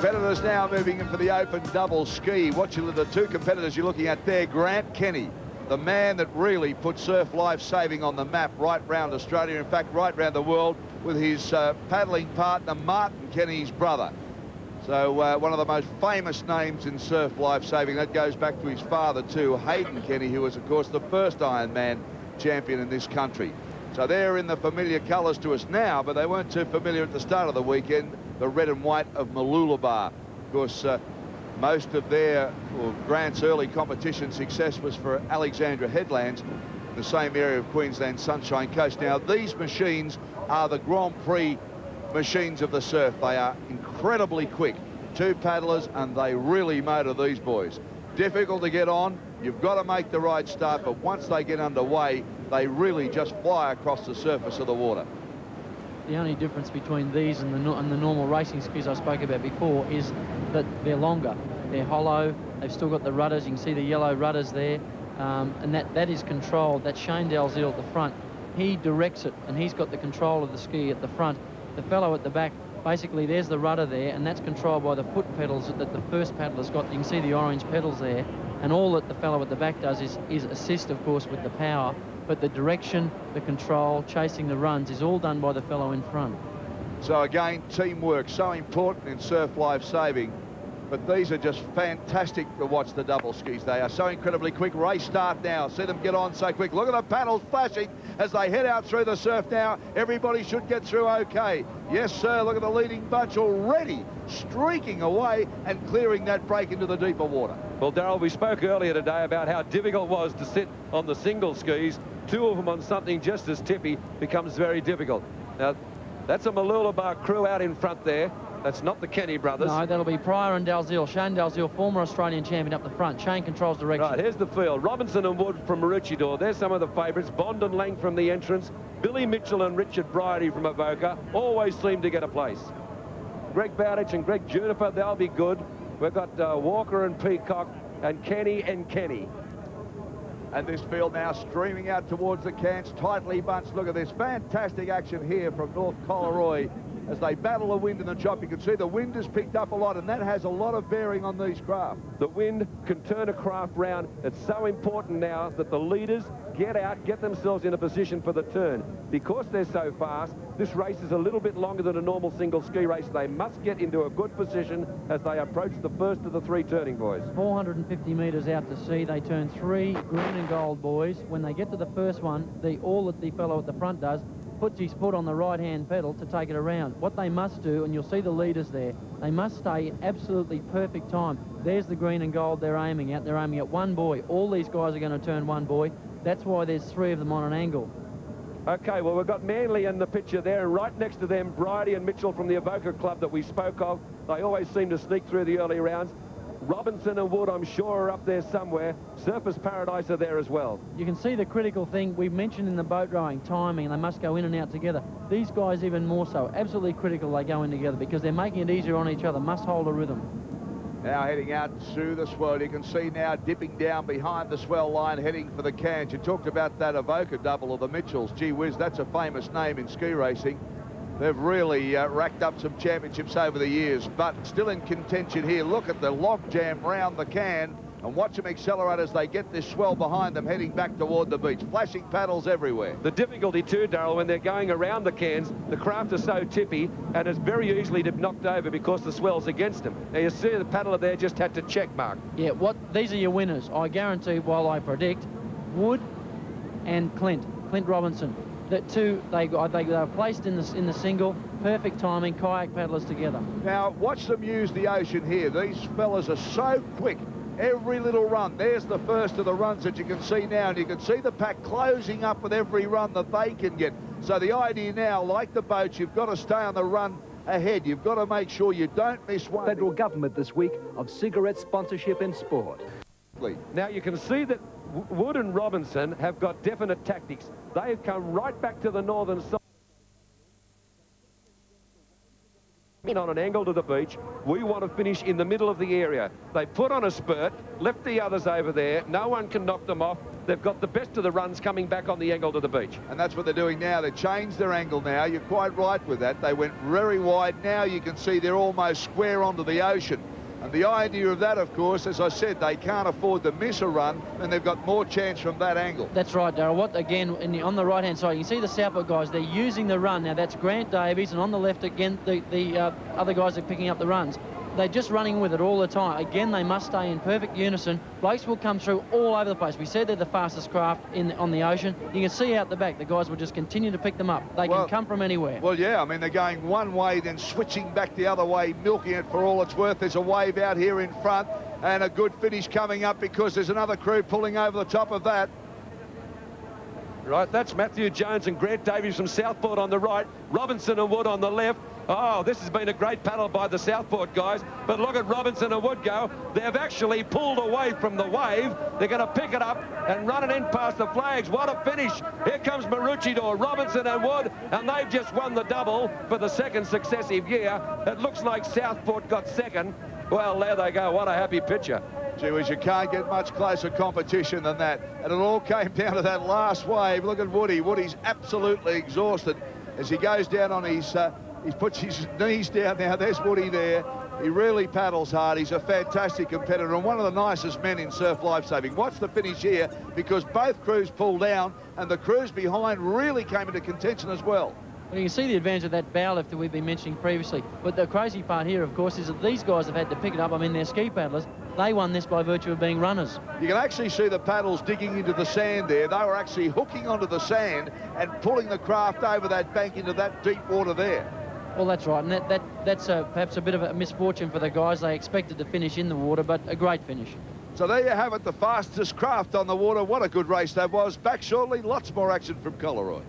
Competitors now moving in for the open double ski. The two competitors you're looking at there, Grant Kenny, the man that really put surf life-saving on the map right round Australia, in fact, right round the world, with his paddling partner, Martin Kenny's brother. So one of the most famous names in surf life-saving. That goes back to his father too, Hayden Kenny, who was, of course, the first Ironman champion in this country. So they're in the familiar colours to us now, but they weren't too familiar at the start of the weekend, the red and white of Mooloolaba. Of course, most of Grant's early competition success was for Alexandra Headlands, the same area of Queensland Sunshine Coast. Now, these machines are the Grand Prix machines of the surf. They are incredibly quick. Two paddlers, and they really motor these boys. Difficult to get on. You've got to make the right start, but once they get underway, they really just fly across the surface of the water. The only difference between these and the normal racing skis I spoke about before is that they're longer. They're hollow. They've still got the rudders. You can see the yellow rudders there, and that is controlled. That's Shane Dalziel at the front. He directs it, and he's got the control of the ski at the front. The fellow at the back, basically, there's the rudder there, and that's controlled by the foot pedals that the first paddler's got. You can see the orange pedals there, and all that the fellow at the back does is assist, of course, with the power, but the direction, the control, chasing the runs is all done by the fellow in front. So again, teamwork, so important in surf life-saving. But these are just fantastic to watch, the double skis. They are so incredibly quick. Race start now. See them get on so quick. Look at the paddles flashing as they head out through the surf now. Everybody should get through okay. Yes, sir. Look at the leading bunch already streaking away and clearing that break into the deeper water. Well, Darryl, we spoke earlier today about how difficult it was to sit on the single skis. Two of them on something just as tippy becomes very difficult. Now, that's a Mooloolaba crew out in front there. That's not the Kenny brothers. No, that'll be Pryor and Dalziel. Shane Dalziel, former Australian champion, up the front. Shane controls direction. Right, here's the field. Robinson and Wood from Maroochydore. There's some of the favourites. Bond and Lang from the entrance. Billy Mitchell and Richard Bridie from Avoca always seem to get a place. Greg Bowditch and Greg Juniper, they'll be good. We've got Walker and Peacock and Kenny and Kenny. And this field now streaming out towards the cans, tightly bunched. Look at this fantastic action here from North Collaroy as they battle the wind and the chop. You can see the wind has picked up a lot, and that has a lot of bearing on these craft. The wind can turn a craft round. It's so important now that the leaders get out, get themselves in a position for the turn. Because they're so fast, this race is a little bit longer than a normal single ski race. They must get into a good position as they approach the first of the three turning boys. 450 metres out to sea. They turn three green and gold boys. When they get to the first one, all that the fellow at the front does, puts his foot on the right-hand pedal to take it around. What they must do, and you'll see the leaders there, they must stay in absolutely perfect time. There's the green and gold they're aiming at. They're aiming at one buoy. All these guys are going to turn one buoy. That's why there's three of them on an angle. Okay, well, we've got Manly in the picture there, and right next to them, Bridie and Mitchell from the Avoca Club that we spoke of. They always seem to sneak through the early rounds. Robinson and Wood, I'm sure, are up there somewhere. Surfers Paradise are there as well. You can see the critical thing we've mentioned in the boat rowing, timing. They must go in and out together. These guys even more so. Absolutely critical they go in together because they're making it easier on each other. Must hold a rhythm. Now heading out through the swell. You can see now dipping down behind the swell line, heading for the cans. You talked about that Avoca double of the Mitchells. Gee whiz, that's a famous name in ski racing. They've really racked up some championships over the years, but still in contention here. Look at the log jam round the can and watch them accelerate as they get this swell behind them heading back toward the beach. Flashing paddles everywhere. The difficulty too, Darryl, when they're going around the cans, the craft are so tippy and it's very easily to be knocked over because the swell's against them. Now you see the paddler there just had to check mark. Yeah, these are your winners. I guarantee, while I predict, Wood and Clint Robinson. That two, they are placed in the single, perfect timing, kayak paddlers together. Now watch them use the ocean here. These fellas are so quick. Every little run. There's the first of the runs that you can see now, and you can see the pack closing up with every run that they can get. So the idea now, like the boats, you've got to stay on the run ahead. You've got to make sure you don't miss one. Federal government this week of cigarette sponsorship in sport. Now you can see that Wood and Robinson have got definite tactics. They've come right back to the northern side. in on an angle to the beach. We want to finish in the middle of the area. They put on a spurt, left the others over there. No one can knock them off. They've got the best of the runs coming back on the angle to the beach. And that's what they're doing now. They've changed their angle now. You're quite right with that. They went very wide. Now you can see they're almost square onto the ocean. And the idea of that, of course, as I said, they can't afford to miss a run, and they've got more chance from that angle. That's right, Darryl. What again on the right-hand side, you can see the Southport guys. They're using the run now. That's Grant Davies, and on the left again, the other guys are picking up the runs. They're just running with it all the time. Again, they must stay in perfect unison. Blokes will come through all over the place. We said they're the fastest craft on the ocean. You can see out the back, the guys will just continue to pick them up. They can come from anywhere. Well, yeah, I mean, they're going one way, then switching back the other way, milking it for all it's worth. There's a wave out here in front, and a good finish coming up because there's another crew pulling over the top of that. Right, that's Matthew Jones and Grant Davies from Southport on the right, Robinson and Wood on the left. Oh, this has been a great paddle by the Southport guys, but look at Robinson and Wood go. They've actually pulled away from the wave. They're going to pick it up and run it in past the flags. What a finish. Here comes Maroochydore, Robinson and Wood, and they've just won the double for the second successive year. It looks like Southport got second. Well, there they go. What a happy picture. Gee whiz, you can't get much closer competition than that. And it all came down to that last wave. Look at Woody. Woody's absolutely exhausted as he goes down on his... he puts his knees down now. There's Woody there. He really paddles hard. He's a fantastic competitor and one of the nicest men in surf lifesaving. Watch the finish here because both crews pulled down and the crews behind really came into contention as well. Well, you can see the advantage of that bow lift that we've been mentioning previously. But the crazy part here, of course, is that these guys have had to pick it up. I mean, they're ski paddlers. They won this by virtue of being runners. You can actually see the paddles digging into the sand there. They were actually hooking onto the sand and pulling the craft over that bank into that deep water there. Well, that's right, and that's perhaps a bit of a misfortune for the guys. They expected to finish in the water, but a great finish. So there you have it, the fastest craft on the water. What a good race that was. Back shortly, lots more action from Collaroy.